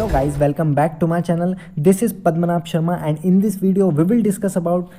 guys, welcome back to my channel. This is Padmanabh Sharma and in this video we will discuss about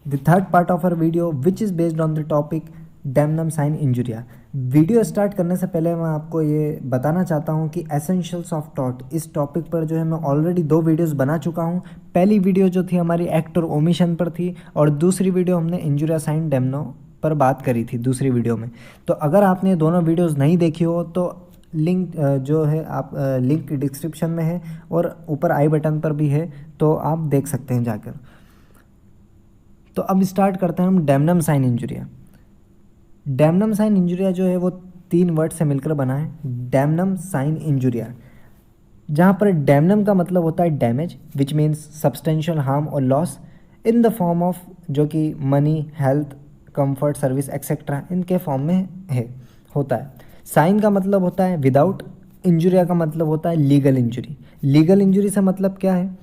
the third part of our video which is based on the topic Damnum Sine Injuria. Video start करने से पहले मैं आपको ये बताना चाहता हूँ कि एसेंशियल्स ऑफ टॉट इस टॉपिक पर जो है मैं ऑलरेडी 2 वीडियोस बना चुका हूँ। पहली वीडियो जो थी हमारी एक्ट और ओमिशन पर थी और दूसरी वीडियो हमने इंजुरिया साइन डेमनो पर बात करी थी दूसरी वीडियो में। तो अगर आपने दोनों वीडियोस नहीं देखी हो तो लिंक जो है आप लिंक डिस्क्रिप्शन में है और ऊपर आई बटन पर भी है, तो आप देख सकते हैं जाकर। तो अब स्टार्ट करते हैं हम डैमनम साइन इंजुरिया। डैमनम साइन इंजुरिया जो है वो 3 वर्ड से मिलकर बना है, डैमनम साइन इंजुरिया, जहाँ पर डैमनम का मतलब होता है damage which means substantial harm और loss in the form of जो कि money, health, comfort, service etcetera इनके फॉर्म में है होता है। साइन का मतलब होता है विदाउट, इंजुरिया का मतलब होता है लीगल इंजुरी। लीगल इंजुरी से मतलब क्या है?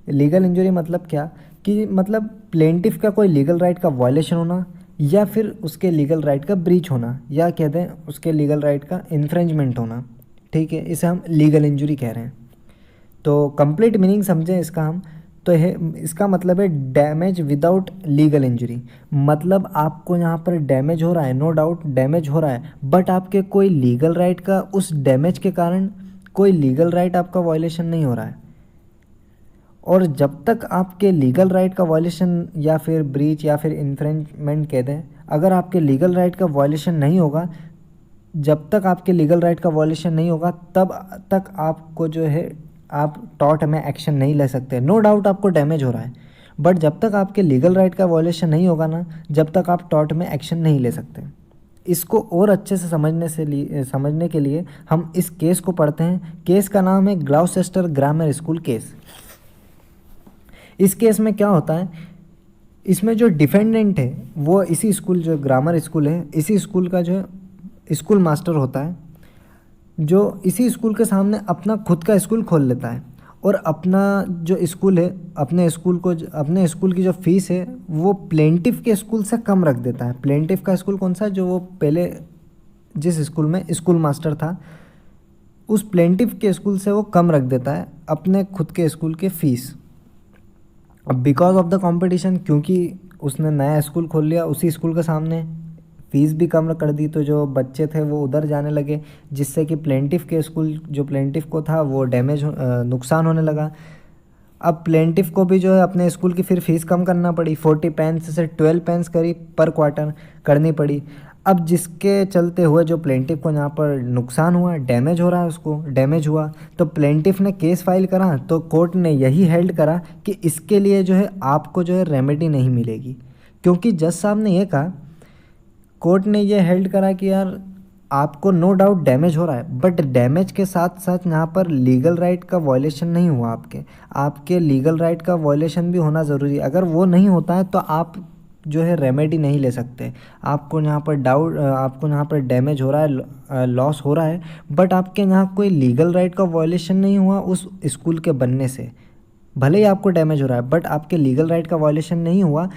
लीगल इंजुरी मतलब क्या कि मतलब प्लेंटिफ का कोई लीगल राइट का वायलेशन होना या फिर उसके लीगल राइट का ब्रीच होना या कहते हैं उसके लीगल राइट का इन्फ्रिंजमेंट होना। ठीक है, इसे हम लीगल इंजुरी कह रहे हैं। तो कंप्लीट मीनिंग समझें इसका हम, तो है इसका मतलब है डैमेज विदाउट लीगल इंजरी। मतलब आपको यहाँ पर डैमेज हो रहा है, नो डाउट डैमेज हो रहा है, बट आपके कोई लीगल राइट का उस डैमेज के कारण कोई लीगल राइट आपका वायलेशन नहीं हो रहा है। और जब तक आपके लीगल राइट का वायलेशन या फिर ब्रीच या फिर इन्फ्रिंजमेंट कह दें, अगर आपके लीगल राइट का वायलेशन नहीं होगा, जब तक आपके लीगल राइट का वायलेशन नहीं होगा तब तक आपको जो है आप टॉर्ट में एक्शन नहीं ले सकते। नो डाउट आपको डैमेज हो रहा है, बट जब तक आपके लीगल राइट का वायलेशन नहीं होगा ना, जब तक आप टॉर्ट में एक्शन नहीं ले सकते। इसको और अच्छे से समझने के लिए हम इस केस को पढ़ते हैं। केस का नाम है ग्लॉसेस्टर ग्रामर स्कूल केस। इस केस में क्या होता है, इसमें जो डिफेंडेंट है वो इसी स्कूल, जो ग्रामर स्कूल है, इसी स्कूल का जो स्कूल मास्टर होता है, जो इसी स्कूल के सामने अपना खुद का स्कूल खोल लेता है और अपना जो स्कूल है, अपने स्कूल की जो फीस है वो प्लेंटिफ के स्कूल से कम रख देता है। प्लेंटिफ का स्कूल कौन सा? जो वो पहले जिस स्कूल में स्कूल मास्टर था, उस प्लेंटिफ के स्कूल से वो कम रख देता है अपने खुद के स्कूल की फ़ीस। अब बिकॉज ऑफ द कंपटीशन, क्योंकि उसने नया स्कूल खोल लिया उसी स्कूल के सामने, फ़ीस भी कम कर दी, तो जो बच्चे थे वो उधर जाने लगे, जिससे कि प्लेंटिफ के स्कूल जो प्लेंटिफ को था वो नुकसान होने लगा। अब प्लेंटिफ को भी जो है अपने स्कूल की फिर फीस कम करना पड़ी, 40 पेंस से 12 पेंस करीब पर क्वार्टर करनी पड़ी। अब जिसके चलते हुए जो प्लेंटिफ को यहाँ पर नुकसान हुआ, डैमेज हो रहा है, उसको डैमेज हुआ, तो प्लेंटिफ ने केस फाइल करा, तो कोर्ट ने यही हेल्ड करा कि इसके लिए जो है आपको जो है रेमेडी नहीं मिलेगी। क्योंकि जज साहब ने ये कहा, कोर्ट ने ये हेल्ड करा कि यार आपको नो डाउट डैमेज हो रहा है, बट डैमेज के साथ साथ यहाँ पर लीगल राइट का वायलेशन नहीं हुआ। आपके लीगल राइट का वायलेशन भी होना ज़रूरी है। अगर वो नहीं होता है तो आप जो है रेमेडी नहीं ले सकते। आपको यहाँ पर डैमेज हो रहा है, लॉस हो रहा है, बट आपके यहाँ कोई लीगल राइट का वायलेशन नहीं हुआ उस स्कूल के बनने से। भले ही आपको डैमेज हो रहा है बट आपके लीगल राइट का वायलेशन नहीं हुआ,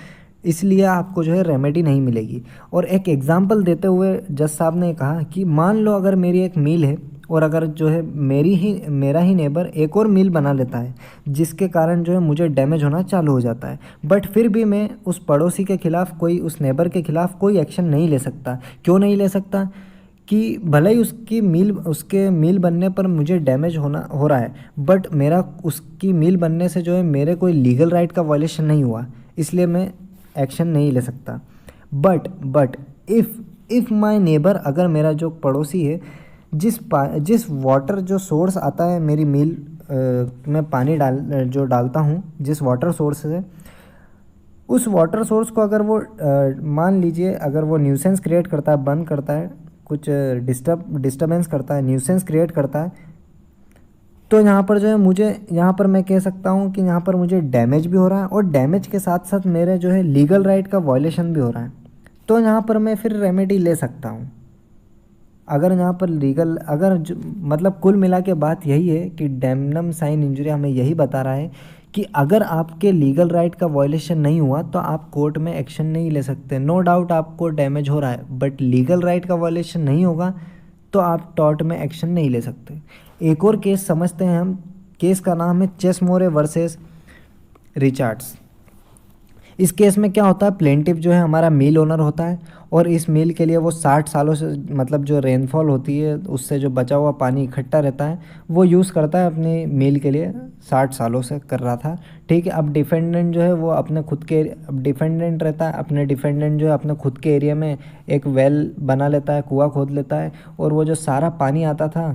इसलिए आपको जो है रेमेडी नहीं मिलेगी। और एक एग्जांपल देते हुए जज साहब ने कहा कि मान लो अगर मेरी एक मील है और अगर जो है मेरा ही नेबर एक और मील बना लेता है, जिसके कारण जो है मुझे डैमेज होना चालू हो जाता है, बट फिर भी मैं उस पड़ोसी के खिलाफ उस नेबर के खिलाफ कोई एक्शन नहीं ले सकता। क्यों नहीं ले सकता? कि भले ही उसके मील बनने पर मुझे डैमेज हो रहा है, बट मेरा उसकी मील बनने से जो है मेरे कोई लीगल राइट का वायलेशन नहीं हुआ, इसलिए मैं एक्शन नहीं ले सकता। बट इफ़ माई नेबर, अगर मेरा जो पड़ोसी है, जिस वाटर जो सोर्स आता है मेरी मील में पानी डालता हूँ, जिस वाटर सोर्स से, उस वाटर सोर्स को अगर वो मान लीजिए अगर वो न्यूसेंस क्रिएट करता है, बंद करता है, कुछ डिस्टर्बेंस करता है, न्यूसेंस क्रिएट करता है, तो यहाँ पर जो है मैं कह सकता हूँ कि यहाँ पर मुझे डैमेज भी हो रहा है और डैमेज के साथ साथ मेरे जो है लीगल राइट का वायलेशन भी हो रहा है। तो यहाँ पर मैं फिर रेमेडी ले सकता हूँ। अगर यहाँ पर मतलब कुल मिला के बात यही है कि डैमनम साइन इंजुरी हमें यही बता रहा है कि अगर आपके लीगल राइट का वायलेशन नहीं हुआ तो आप कोर्ट में एक्शन नहीं ले सकते। नो डाउट आपको डैमेज हो रहा है, बट लीगल राइट का वायलेशन नहीं होगा तो आप टॉर्ट में एक्शन नहीं ले सकते। एक और केस समझते हैं हम, केस का नाम है चेसमोरे वर्सेस रिचर्ड्स। इस केस में क्या होता है, प्लेंटिफ जो है हमारा मिल ओनर होता है और इस मिल के लिए वो 60 सालों से मतलब जो रेनफॉल होती है उससे जो बचा हुआ पानी इकट्ठा रहता है वो यूज़ करता है अपनी मिल के लिए, 60 सालों से कर रहा था। ठीक है, अब डिफेंडेंट जो है वो अपने खुद के, अब डिफेंडेंट रहता है, अपने डिफेंडेंट जो है अपने खुद के एरिया में एक वेल बना लेता है, कुआं खोद लेता है, और वो जो सारा पानी आता था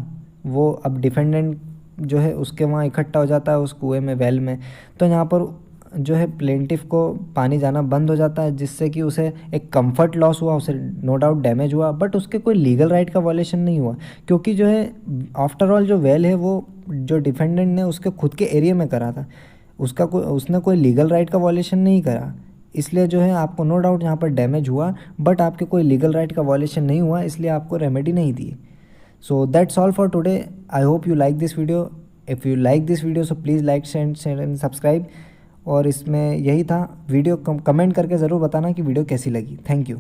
वो अब डिफेंडेंट जो है उसके वहाँ इकट्ठा हो जाता है उस कुएं में, वेल में। तो यहाँ पर जो है प्लेंटिफ को पानी जाना बंद हो जाता है, जिससे कि उसे एक कंफर्ट लॉस हुआ, उसे नो डाउट डैमेज हुआ, बट उसके कोई लीगल राइट का वॉलेशन नहीं हुआ, क्योंकि जो है आफ्टर ऑल जो वेल है वो जो डिफेंडेंट ने उसके खुद के एरिया में करा था, उसने कोई लीगल राइट का वॉलेशन नहीं करा, इसलिए जो है आपको नो डाउट यहाँ पर डैमेज हुआ, बट आपके कोई लीगल राइट का वॉलेशन नहीं हुआ, इसलिए आपको रेमेडी नहीं दी। So that's all for today. I hope you like this video. If you like this video so please like, share and subscribe. और इसमें यही था वीडियो, कमेंट करके ज़रूर बताना कि वीडियो कैसी लगी। Thank you.